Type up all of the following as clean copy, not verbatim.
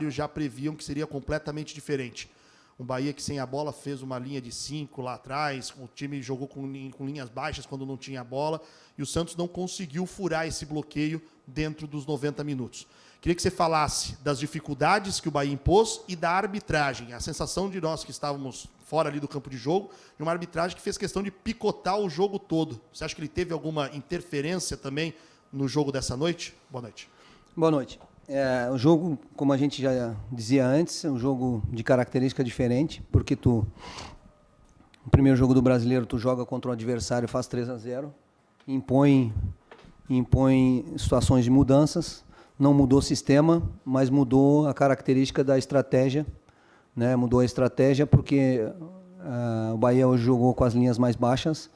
já previam que seria completamente diferente. O Bahia que sem a bola fez uma linha de 5 lá atrás, o time jogou com linhas baixas quando não tinha a bola, e o Santos não conseguiu furar esse bloqueio dentro dos 90 minutos. Queria que você falasse das dificuldades que o Bahia impôs e da arbitragem. A sensação de nós que estávamos fora ali do campo de jogo, de uma arbitragem que fez questão de picotar o jogo todo. Você acha que ele teve alguma interferência também no jogo dessa noite? Boa noite. Boa noite. O jogo, como a gente já dizia antes, é um jogo de característica diferente, porque no primeiro jogo do Brasileiro, tu joga contra o adversário, faz 3-0, impõe situações de mudanças, não mudou o sistema, mas mudou a característica da estratégia, né? Mudou a estratégia porque o Bahia hoje jogou com as linhas mais baixas.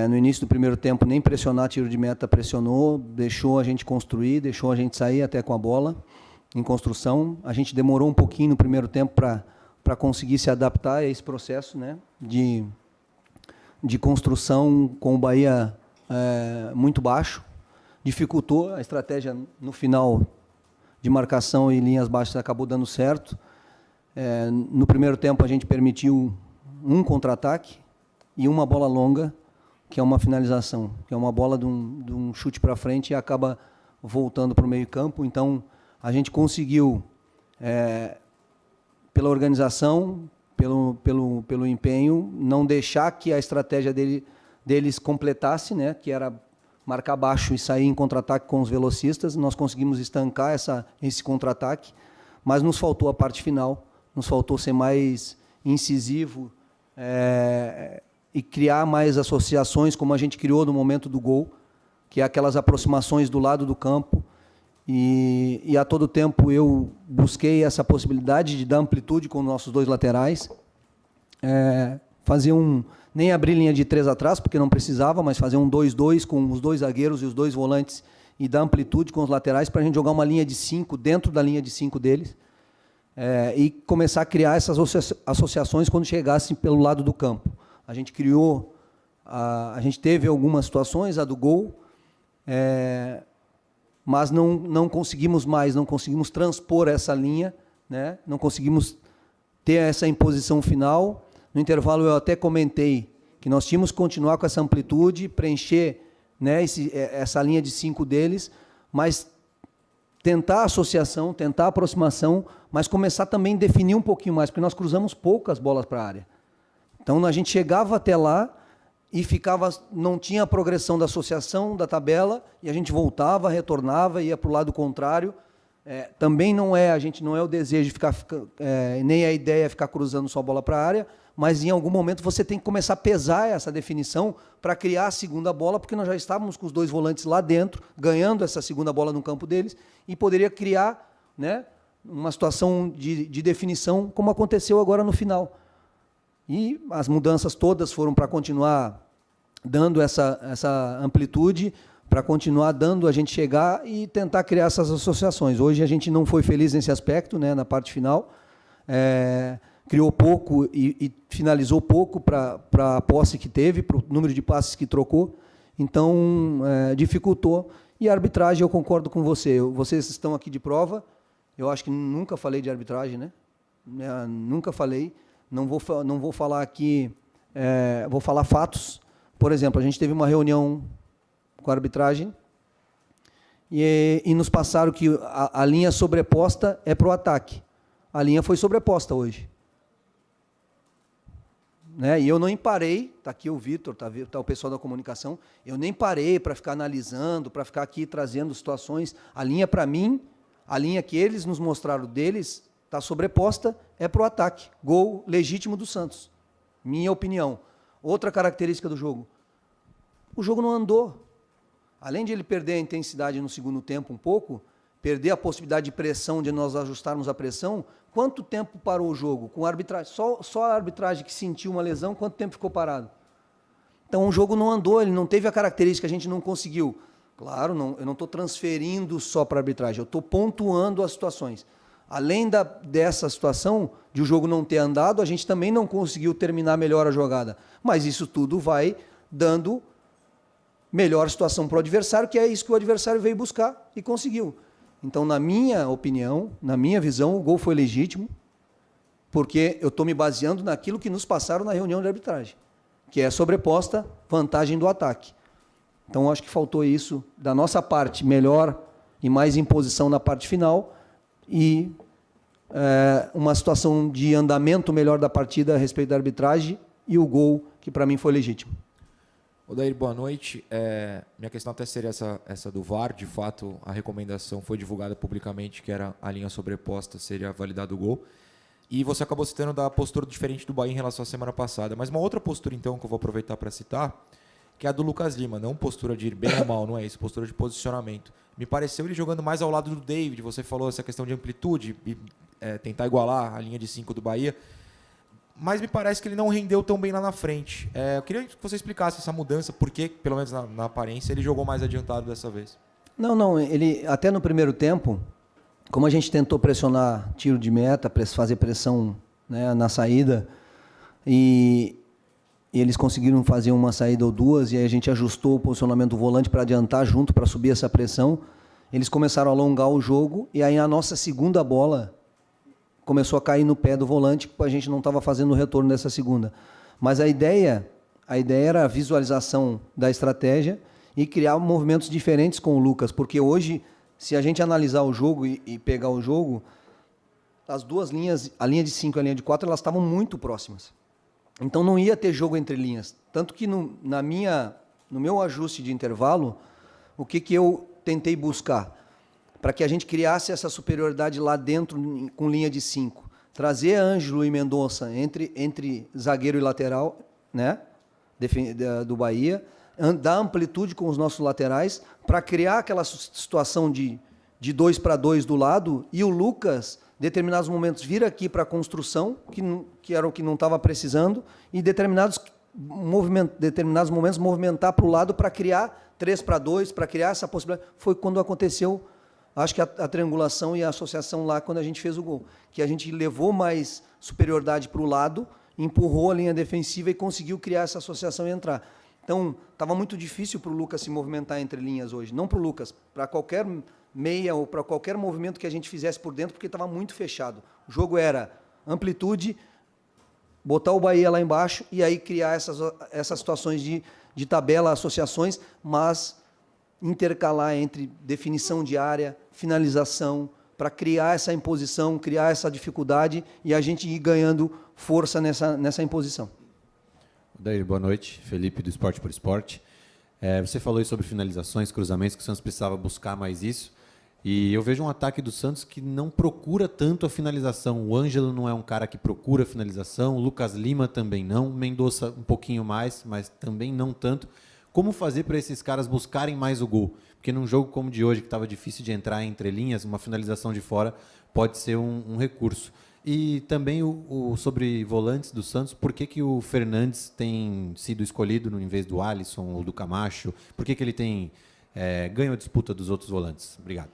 No início do primeiro tempo, nem pressionar tiro de meta pressionou, deixou a gente construir, deixou a gente sair até com a bola em construção. A gente demorou um pouquinho no primeiro tempo para conseguir se adaptar a esse processo, né, de construção com o Bahia muito baixo. Dificultou a estratégia no final de marcação e linhas baixas, acabou dando certo. No primeiro tempo, a gente permitiu um contra-ataque e uma bola longa, que é uma finalização, que é uma bola de um chute para frente e acaba voltando para o meio-campo. Então, a gente conseguiu, pela organização, pelo empenho, não deixar que a estratégia deles completasse, né, que era marcar baixo e sair em contra-ataque com os velocistas. Nós conseguimos estancar esse contra-ataque, mas nos faltou a parte final, nos faltou ser mais incisivo, e criar mais associações, como a gente criou no momento do gol, que é aquelas aproximações do lado do campo, e a todo tempo eu busquei essa possibilidade de dar amplitude com os nossos dois laterais, fazer nem abrir linha de 3 atrás, porque não precisava, mas fazer um 2-2 com os dois zagueiros e os dois volantes, e dar amplitude com os laterais para a gente jogar uma linha de 5 dentro da linha de 5 deles, e começar a criar essas associações quando chegassem pelo lado do campo. A gente criou, a gente teve algumas situações, a do gol, mas não conseguimos mais, não conseguimos transpor essa linha, né? Não conseguimos ter essa imposição final. No intervalo eu até comentei que nós tínhamos que continuar com essa amplitude, preencher, né, essa linha de 5 deles, mas tentar a associação, tentar a aproximação, mas começar também a definir um pouquinho mais, porque nós cruzamos poucas bolas para a área. Então, a gente chegava até lá e não tinha a progressão da associação, da tabela, e a gente voltava, retornava, ia para o lado contrário. Também a gente não é o desejo de ficar, nem a ideia é ficar cruzando só a bola para a área, mas em algum momento você tem que começar a pesar essa definição para criar a segunda bola, porque nós já estávamos com os dois volantes lá dentro, ganhando essa segunda bola no campo deles, e poderia criar, né, uma situação de definição, como aconteceu agora no final. E as mudanças todas foram para continuar dando essa amplitude, para continuar dando a gente chegar e tentar criar essas associações. Hoje a gente não foi feliz nesse aspecto, né, na parte final, criou pouco e finalizou pouco para a posse que teve, para o número de passes que trocou, então dificultou. E a arbitragem, eu concordo com você, vocês estão aqui de prova, eu acho que nunca falei de arbitragem, né? Nunca falei. Não vou falar aqui, vou falar fatos. Por exemplo, a gente teve uma reunião com a arbitragem e nos passaram que a linha sobreposta é para o ataque. A linha foi sobreposta hoje. Né? E eu nem parei, está aqui o Vitor, está o pessoal da comunicação, eu nem parei para ficar analisando, para ficar aqui trazendo situações. A linha, para mim, a linha que eles nos mostraram deles, está sobreposta, é para o ataque. Gol legítimo do Santos. Minha opinião. Outra característica do jogo. O jogo não andou. Além de ele perder a intensidade no segundo tempo um pouco, perder a possibilidade de pressão, de nós ajustarmos a pressão, quanto tempo parou o jogo? Com a arbitragem, só a arbitragem que sentiu uma lesão, quanto tempo ficou parado? Então o jogo não andou, ele não teve a característica, a gente não conseguiu. Claro, eu não estou transferindo só para a arbitragem, eu estou pontuando as situações. Além dessa situação de o jogo não ter andado, a gente também não conseguiu terminar melhor a jogada. Mas isso tudo vai dando melhor situação para o adversário, que é isso que o adversário veio buscar e conseguiu. Então, na minha opinião, na minha visão, o gol foi legítimo, porque eu estou me baseando naquilo que nos passaram na reunião de arbitragem, que é a sobreposta vantagem do ataque. Então, acho que faltou isso da nossa parte, melhor e mais imposição na parte final, e uma situação de andamento melhor da partida a respeito da arbitragem, e o gol, que para mim foi legítimo. Odair, boa noite. Minha questão até seria essa do VAR. De fato, a recomendação foi divulgada publicamente, que era a linha sobreposta, seria validado o gol. E você acabou citando da postura diferente do Bahia em relação à semana passada. Mas uma outra postura, então, que eu vou aproveitar para citar, que é a do Lucas Lima. Não postura de ir bem ou mal, não é isso. Postura de posicionamento. Me pareceu ele jogando mais ao lado do David. Você falou essa questão de amplitude e tentar igualar a linha de 5 do Bahia. Mas me parece que ele não rendeu tão bem lá na frente. Eu queria que você explicasse essa mudança, porque, pelo menos na aparência, ele jogou mais adiantado dessa vez. Não, ele até no primeiro tempo, como a gente tentou pressionar tiro de meta, fazer pressão, né, na saída, e eles conseguiram fazer uma saída ou duas, e aí a gente ajustou o posicionamento do volante para adiantar junto, para subir essa pressão. Eles começaram a alongar o jogo, e aí a nossa segunda bola começou a cair no pé do volante, porque a gente não estava fazendo o retorno dessa segunda. Mas a ideia era a visualização da estratégia e criar movimentos diferentes com o Lucas, porque hoje, se a gente analisar o jogo e pegar o jogo, as duas linhas, a linha de 5 e a linha de 4, elas estavam muito próximas. Então não ia ter jogo entre linhas. Tanto que no meu ajuste de intervalo, o que eu tentei buscar? Para que a gente criasse essa superioridade lá dentro com linha de 5. Trazer Ângelo e Mendonça entre zagueiro e lateral, né, do Bahia, dar amplitude com os nossos laterais, para criar aquela situação de 2 para 2 do lado, e o Lucas, em determinados momentos, vir aqui para a construção, que era o que não estava precisando, e em determinados momentos movimentar para o lado para criar 3 para 2, para criar essa possibilidade. Foi quando aconteceu, acho que a triangulação e a associação lá, quando a gente fez o gol, que a gente levou mais superioridade para o lado, empurrou a linha defensiva e conseguiu criar essa associação e entrar. Então, estava muito difícil para o Lucas se movimentar entre linhas hoje. Não para o Lucas, para qualquer meia ou para qualquer movimento que a gente fizesse por dentro, porque estava muito fechado. O jogo era amplitude, botar o Bahia lá embaixo e aí criar essas situações de tabela, associações, mas intercalar entre definição de área, finalização, para criar essa imposição, criar essa dificuldade e a gente ir ganhando força nessa imposição. Odair, boa noite. Felipe, do Esporte por Esporte. Você falou aí sobre finalizações, cruzamentos, que o Santos precisava buscar mais isso. E eu vejo um ataque do Santos que não procura tanto a finalização. O Ângelo não é um cara que procura a finalização, o Lucas Lima também não, o Mendonça um pouquinho mais, mas também não tanto. Como fazer para esses caras buscarem mais o gol? Porque num jogo como o de hoje, que estava difícil de entrar entre linhas, uma finalização de fora pode ser um recurso. E também sobre volantes do Santos, por que o Fernandes tem sido escolhido em vez do Alisson ou do Camacho? Por que ele tem ganho a disputa dos outros volantes? Obrigado.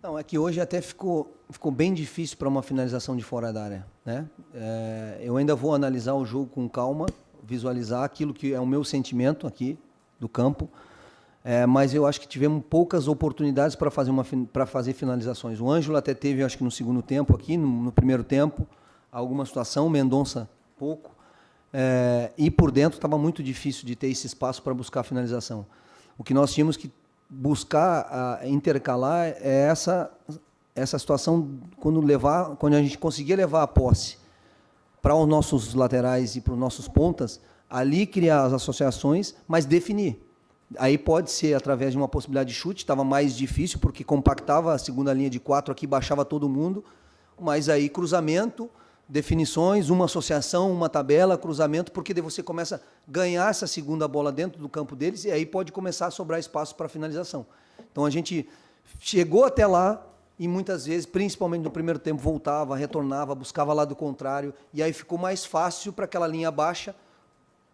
Não, é que hoje até ficou bem difícil para uma finalização de fora da área, né? Eu ainda vou analisar o jogo com calma, visualizar aquilo que é o meu sentimento aqui do campo, mas eu acho que tivemos poucas oportunidades para fazer finalizações. O Ângelo até teve, acho que no segundo tempo aqui, no primeiro tempo, alguma situação, o Mendonça pouco, e por dentro estava muito difícil de ter esse espaço para buscar a finalização. O que nós tínhamos que buscar intercalar é essa situação quando a gente conseguia levar a posse para os nossos laterais e para os nossos pontas, ali criar as associações, mas definir. Aí pode ser através de uma possibilidade de chute, estava mais difícil, porque compactava a segunda linha de 4 aqui, baixava todo mundo, mas aí cruzamento, definições, uma associação, uma tabela, cruzamento, porque daí você começa a ganhar essa segunda bola dentro do campo deles e aí pode começar a sobrar espaço para finalização. Então a gente chegou até lá e muitas vezes, principalmente no primeiro tempo, voltava, retornava, buscava lado contrário e aí ficou mais fácil para aquela linha baixa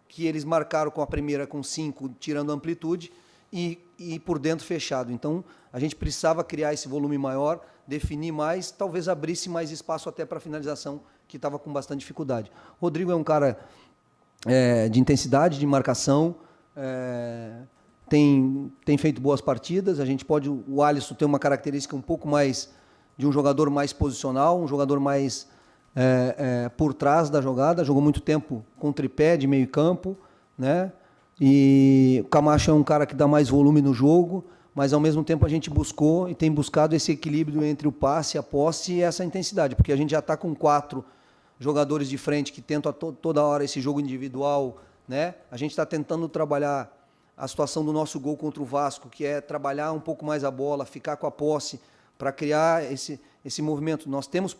que eles marcaram com a primeira com 5, tirando amplitude, e por dentro fechado. Então, a gente precisava criar esse volume maior, definir mais, talvez abrisse mais espaço até para a finalização, que estava com bastante dificuldade. Rodrigo é um cara de intensidade, de marcação, tem feito boas partidas. A gente pode, o Alisson tem uma característica um pouco mais de um jogador mais posicional, um jogador mais por trás da jogada, jogou muito tempo com tripé de meio campo, né? E o Camacho é um cara que dá mais volume no jogo, mas ao mesmo tempo a gente buscou e tem buscado esse equilíbrio entre o passe, a posse e essa intensidade, porque a gente já está com 4 jogadores de frente que tentam toda hora esse jogo individual, né? A gente está tentando trabalhar a situação do nosso gol contra o Vasco, que é trabalhar um pouco mais a bola, ficar com a posse, para criar esse movimento. Nós temos,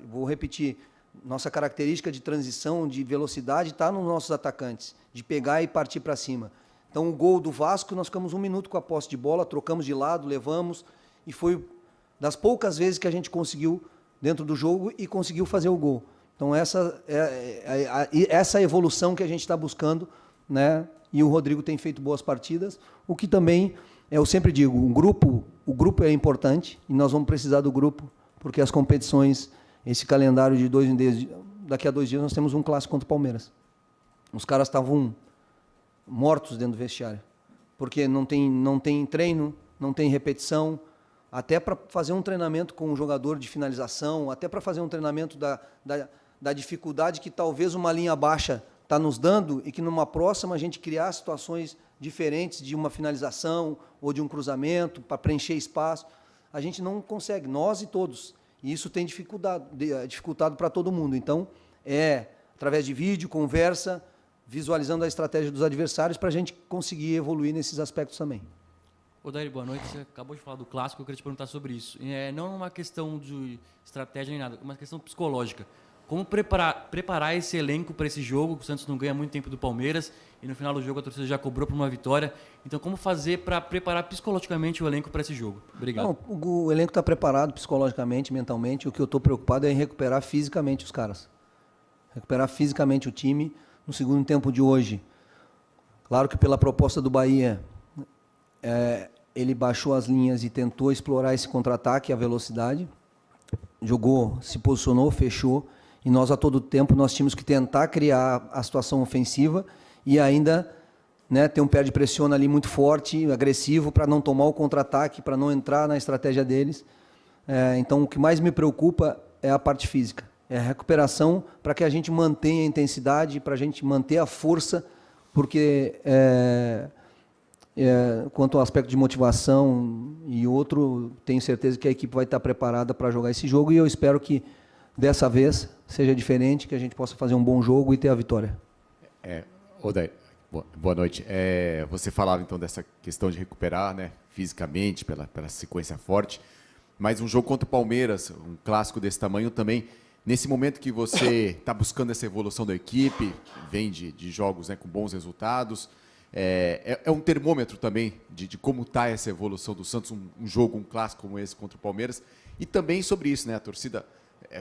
vou repetir, nossa característica de transição, de velocidade, está nos nossos atacantes, de pegar e partir para cima. Então, o gol do Vasco, nós ficamos 1 minuto com a posse de bola, trocamos de lado, levamos, e foi das poucas vezes que a gente conseguiu dentro do jogo e conseguiu fazer o gol. Então, essa evolução que a gente está buscando, né? E o Rodrigo tem feito boas partidas, o que também, eu sempre digo, o grupo é importante e nós vamos precisar do grupo, porque as competições, esse calendário de 2 em 2, daqui a 2 dias nós temos um clássico contra o Palmeiras. Os caras estavam mortos dentro do vestiário, porque não tem treino, não tem repetição, até para fazer um treinamento com um jogador de finalização, até para fazer um treinamento da dificuldade que talvez uma linha baixa está nos dando e que numa próxima a gente criar situações diferentes de uma finalização ou de um cruzamento para preencher espaço. A gente não consegue, nós e todos. E isso tem dificultado para todo mundo. Então, através de vídeo, conversa, visualizando a estratégia dos adversários para a gente conseguir evoluir nesses aspectos também. Odair, boa noite. Você acabou de falar do clássico, eu queria te perguntar sobre isso. Não uma questão de estratégia nem nada, é uma questão psicológica. Como preparar esse elenco para esse jogo? O Santos não ganha muito tempo do Palmeiras e no final do jogo a torcida já cobrou por uma vitória. Então, como fazer para preparar psicologicamente o elenco para esse jogo? Obrigado. Não, o elenco está preparado psicologicamente, mentalmente. O que eu estou preocupado é em recuperar fisicamente os caras. Recuperar fisicamente o time no segundo tempo de hoje. Claro que pela proposta do Bahia, ele baixou as linhas e tentou explorar esse contra-ataque, a velocidade. Jogou, se posicionou, fechou. E nós, a todo tempo, nós tínhamos que tentar criar a situação ofensiva e ainda, né, ter um pé de pressão ali muito forte, agressivo, para não tomar o contra-ataque, para não entrar na estratégia deles. Então, o que mais me preocupa é a parte física. É a recuperação para que a gente mantenha a intensidade, para a gente manter a força, porque quanto ao aspecto de motivação e outro, tenho certeza que a equipe vai estar preparada para jogar esse jogo e eu espero que dessa vez seja diferente, que a gente possa fazer um bom jogo e ter a vitória. Odair, boa noite. Você falava então dessa questão de recuperar, né, fisicamente, pela sequência forte, mas um jogo contra o Palmeiras, um clássico desse tamanho também, nesse momento que você está buscando essa evolução da equipe, vem de jogos, né, com bons resultados, é um termômetro também de como está essa evolução do Santos, um jogo, um clássico como esse contra o Palmeiras, e também sobre isso, né, a torcida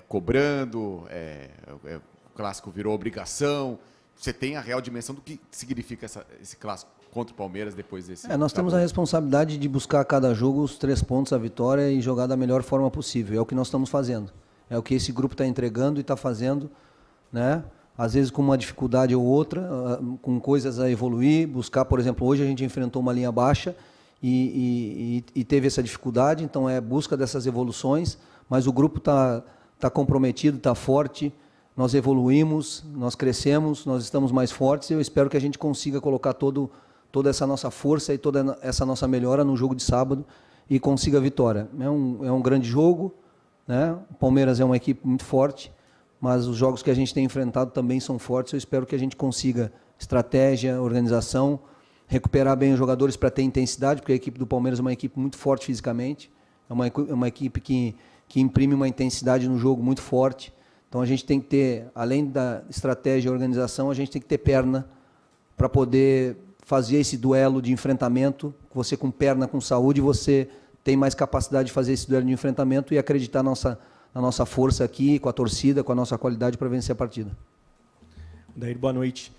cobrando, o clássico virou obrigação. Você tem a real dimensão do que significa esse clássico contra o Palmeiras depois desse... Nós temos a responsabilidade de buscar a cada jogo os 3 pontos, a vitória e jogar da melhor forma possível. É o que nós estamos fazendo. É o que esse grupo está entregando e está fazendo, né? Às vezes com uma dificuldade ou outra, com coisas a evoluir, buscar, por exemplo, hoje a gente enfrentou uma linha baixa e teve essa dificuldade, então busca dessas evoluções, mas o grupo está comprometido, está forte, nós evoluímos, nós crescemos, nós estamos mais fortes e eu espero que a gente consiga colocar toda essa nossa força e toda essa nossa melhora no jogo de sábado e consiga a vitória. É um grande jogo, né? O Palmeiras é uma equipe muito forte, mas os jogos que a gente tem enfrentado também são fortes. Eu espero que a gente consiga estratégia, organização, recuperar bem os jogadores para ter intensidade, porque a equipe do Palmeiras é uma equipe muito forte fisicamente, é uma equipe que imprime uma intensidade no jogo muito forte. Então a gente tem que ter, além da estratégia e organização, a gente tem que ter perna para poder fazer esse duelo de enfrentamento. Você com perna, com saúde, você tem mais capacidade de fazer esse duelo de enfrentamento e acreditar na nossa força aqui, com a torcida, com a nossa qualidade para vencer a partida. Odair, boa noite.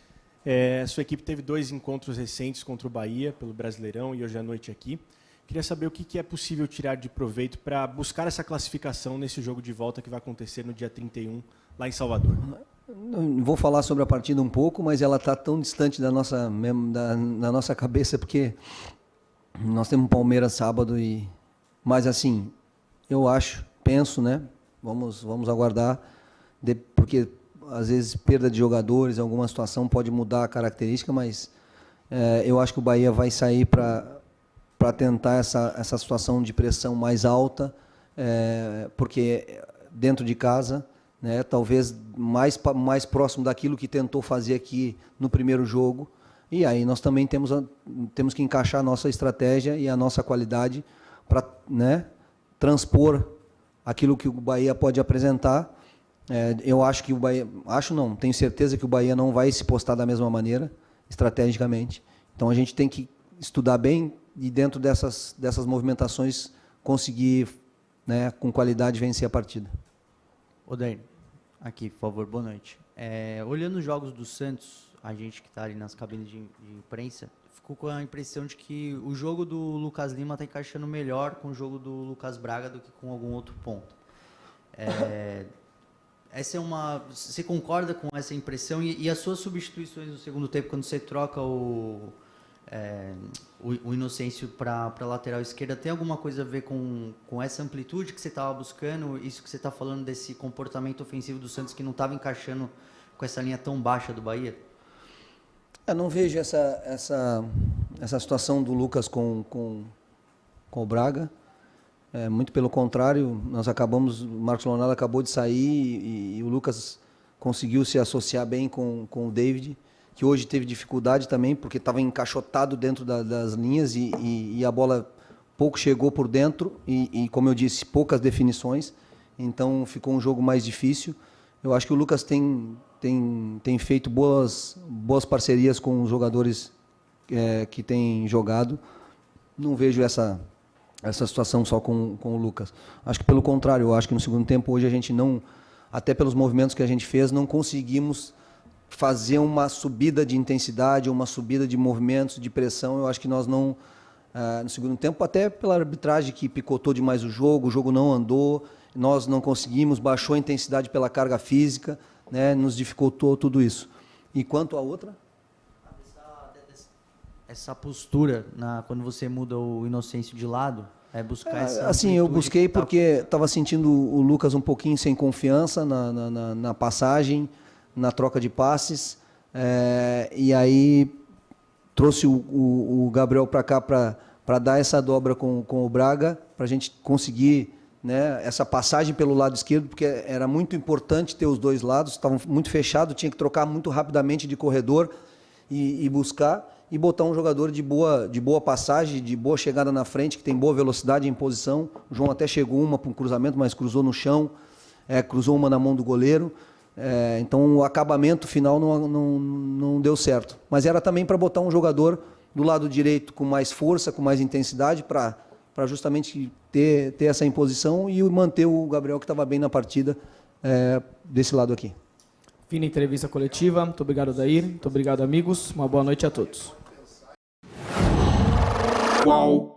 A sua equipe teve 2 encontros recentes contra o Bahia, pelo Brasileirão, e hoje à noite aqui. Queria saber o que é possível tirar de proveito para buscar essa classificação nesse jogo de volta que vai acontecer no dia 31, lá em Salvador. Não vou falar sobre a partida um pouco, mas ela está tão distante da nossa cabeça, porque nós temos Palmeiras sábado mas assim, eu penso, né? Vamos aguardar, porque às vezes perda de jogadores, alguma situação pode mudar a característica, mas eu acho que o Bahia vai sair para tentar essa situação de pressão mais alta, porque dentro de casa, né, talvez mais próximo daquilo que tentou fazer aqui no primeiro jogo, e aí nós também temos que encaixar a nossa estratégia e a nossa qualidade para, né, transpor aquilo que o Bahia pode apresentar. Eu acho que o Bahia... tenho certeza que o Bahia não vai se postar da mesma maneira, estrategicamente. Então a gente tem que estudar bem e dentro dessas movimentações conseguir, né, com qualidade vencer a partida. Odair, aqui, por favor, boa noite. Olhando os jogos do Santos, a gente que está ali nas cabines de imprensa, ficou com a impressão de que o jogo do Lucas Lima está encaixando melhor com o jogo do Lucas Braga do que com algum outro ponto. Você concorda com essa impressão? E as suas substituições no segundo tempo, quando você troca o Inocêncio para a lateral esquerda, tem alguma coisa a ver com essa amplitude que você estava buscando? Isso que você está falando desse comportamento ofensivo do Santos que não estava encaixando com essa linha tão baixa do Bahia? Eu não vejo essa situação do Lucas com o Braga. Muito pelo contrário, o Marcos Leonardo acabou de sair e o Lucas conseguiu se associar bem com o David, que hoje teve dificuldade também, porque estava encaixotado dentro das linhas e a bola pouco chegou por dentro e, como eu disse, poucas definições. Então ficou um jogo mais difícil. Eu acho que o Lucas tem feito boas parcerias com os jogadores que têm jogado. Não vejo essa situação só com o Lucas. Acho que pelo contrário, eu acho que no segundo tempo hoje a gente não, até pelos movimentos que a gente fez, não conseguimos fazer uma subida de intensidade, uma subida de movimentos, de pressão. Eu acho que nós não, no segundo tempo, até pela arbitragem que picotou demais o jogo não andou, nós não conseguimos, baixou a intensidade pela carga física, né, nos dificultou tudo isso. E quanto à outra? Essa postura, quando você muda o Inocêncio de lado, buscar essa... Assim, eu busquei porque estava sentindo o Lucas um pouquinho sem confiança na passagem, na troca de passes, e aí trouxe o Gabriel para cá para dar essa dobra com o Braga, para a gente conseguir, né, essa passagem pelo lado esquerdo, porque era muito importante ter os dois lados, estavam muito fechados, tinha que trocar muito rapidamente de corredor e buscar, e botar um jogador de boa passagem, de boa chegada na frente, que tem boa velocidade em posição. O João até chegou uma para um cruzamento, mas cruzou no chão, cruzou uma na mão do goleiro. Então o acabamento final não deu certo. Mas era também para botar um jogador do lado direito com mais força, com mais intensidade, para justamente ter essa imposição e manter o Gabriel, que estava bem na partida, desse lado aqui. Fim da entrevista coletiva. Muito obrigado, Odair. Muito obrigado, amigos. Uma boa noite a todos. Qual?